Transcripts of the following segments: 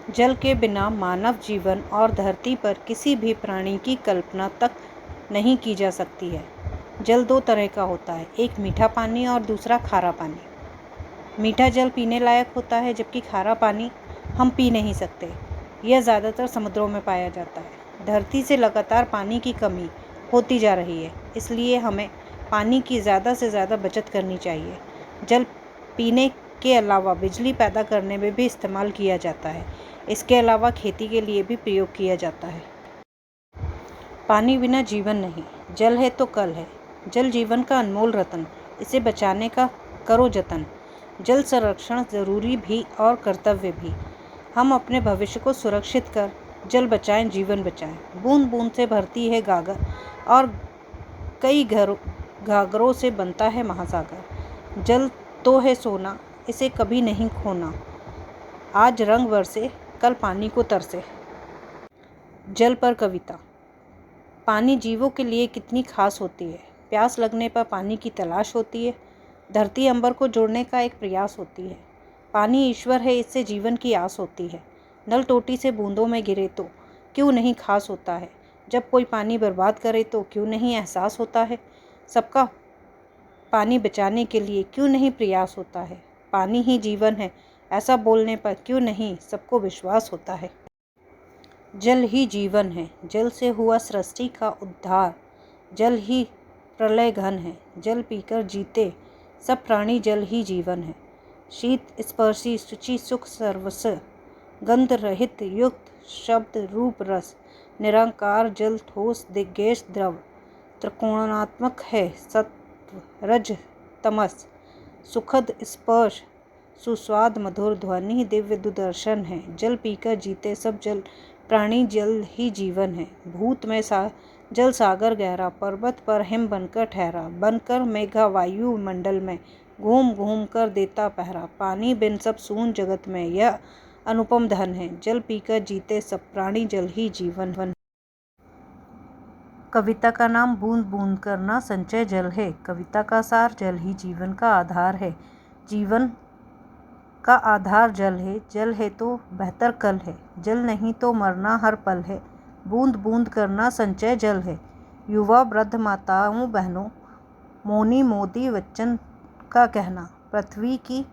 जल के बिना मानव जीवन और धरती पर किसी भी प्राणी की कल्पना तक नहीं की जा सकती है। जल दो तरह का होता है, एक मीठा पानी और दूसरा खारा पानी। मीठा जल पीने लायक होता है, जबकि खारा पानी हम पी नहीं सकते। यह ज़्यादातर समुद्रों में पाया जाता है। धरती से लगातार पानी की कमी होती जा रही है, इसलिए हमें पानी की ज़्यादा से ज़्यादा बचत करनी चाहिए। जल पीने के अलावा बिजली पैदा करने में भी इस्तेमाल किया जाता है। इसके अलावा खेती के लिए भी प्रयोग किया जाता है। पानी बिना जीवन नहीं, जल है तो कल है। जल जीवन का अनमोल रतन, इसे बचाने का करो जतन। जल संरक्षण जरूरी भी और कर्तव्य भी। हम अपने भविष्य को सुरक्षित कर जल बचाएं, जीवन बचाएं। बूंद बूंद से भरती है गागर और कई घाघरों से बनता है महासागर। जल तो है सोना, इसे कभी नहीं खोना। आज रंग बरसे, कल पानी को तरसे। जल पर कविता। पानी जीवों के लिए कितनी खास होती है। प्यास लगने पर पानी की तलाश होती है। धरती अंबर को जोड़ने का एक प्रयास होती है। पानी ईश्वर है, इससे जीवन की आस होती है। नल टोटी से बूंदों में गिरे तो क्यों नहीं खास होता है। जब कोई पानी बर्बाद करे तो क्यों नहीं एहसास होता है। सबका पानी बचाने के लिए क्यों नहीं प्रयास होता है। पानी ही जीवन है, ऐसा बोलने पर क्यों नहीं सबको विश्वास होता है। जल ही जीवन है, जल से हुआ सृष्टि का उद्धार। जल ही प्रलय घन है, जल पीकर जीते सब प्राणी। जल ही जीवन है। शीत स्पर्शी शुचि सुख सर्वस्व, गंध रहित युक्त शब्द रूप रस। निरंकार जल ठोस दिग्गज द्रव, त्रिकोणात्मक है सत्व रज तमस। सुखद स्पर्श सुस्वाद मधुर ध्वनि, दिव्य दुदर्शन है। जल पीकर जीते सब जल प्राणी, जल ही जीवन है। भूत में जल सागर गहरा, पर्वत पर हिम बनकर ठहरा। बनकर मेघा वायु मंडल में, घूम घूम कर देता पहरा। पानी बिन सब सून जगत में, यह अनुपम धन है। जल पीकर जीते सब प्राणी, जल ही जीवन। कविता का नाम बूंद बूंद करना संचय जल है। कविता का सार, जल ही जीवन का आधार है। जीवन का आधार जल है, जल है तो बेहतर कल है। जल नहीं तो मरना हर पल है, बूंद बूंद करना संचय जल है। युवा वृद्ध माताओं बहनों, मौनी मोदी बच्चन का कहना। पृथ्वी की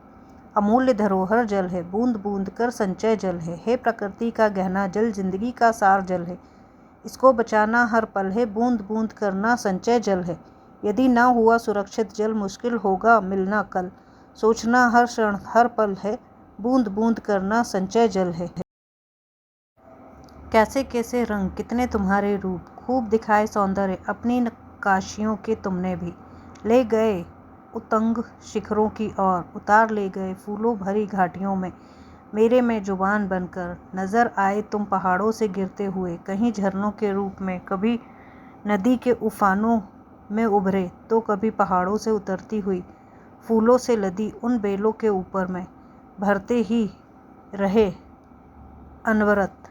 अमूल्य धरोहर जल है, बूंद बूंद कर संचय जल है। हे प्रकृति का गहना जल, जिंदगी का सार जल है। इसको बचाना हर पल है, बूंद बूंद करना संचय जल है। यदि ना हुआ सुरक्षित जल, मुश्किल होगा मिलना कल। सोचना हर क्षण हर पल है, बूंद बूंद करना संचय जल है। कैसे कैसे रंग, कितने तुम्हारे रूप, खूब दिखाए सौंदर्य अपनी नक्काशियों के तुमने भी। ले गए उतंग शिखरों की ओर, उतार ले गए फूलों भरी घाटियों में। मेरे में जुबान बनकर नजर आए तुम पहाड़ों से गिरते हुए, कहीं झरनों के रूप में, कभी नदी के उफानों में उभरे, तो कभी पहाड़ों से उतरती हुई फूलों से लदी उन बेलों के ऊपर में भरते ही रहे अनवरत।